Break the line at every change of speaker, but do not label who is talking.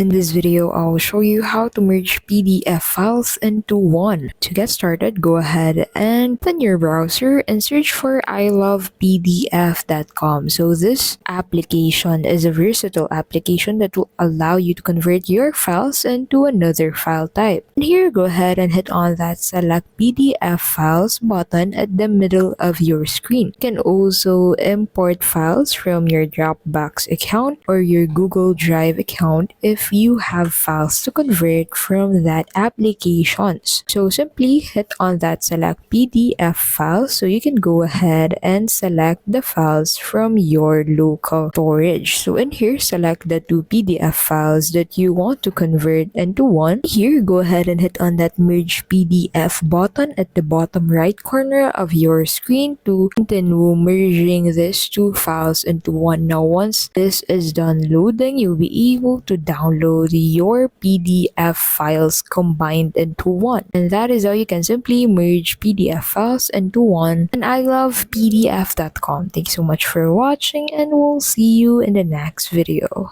In this video, I'll show you how to merge PDF files into one. To get started, go ahead and open your browser and search for ilovepdf.com. So this application is a versatile application that will allow you to convert your files into another file type. And here, go ahead and hit on that select PDF files button at the middle of your screen. You can also import files from your Dropbox account or your Google Drive account if you have files to convert from that applications. So simply hit on that select PDF file so you can go ahead and select the files from your local storage. So in here, select the two PDF files that you want to convert into one. Here, go ahead and hit on that merge PDF button at the bottom right corner of your screen to continue merging these two files into one. Now once this is done loading, you'll be able to download your PDF files combined into one. And that is how you can simply merge PDF files into one on ilovepdf.com. Thanks so much for watching, and we'll see you in the next video.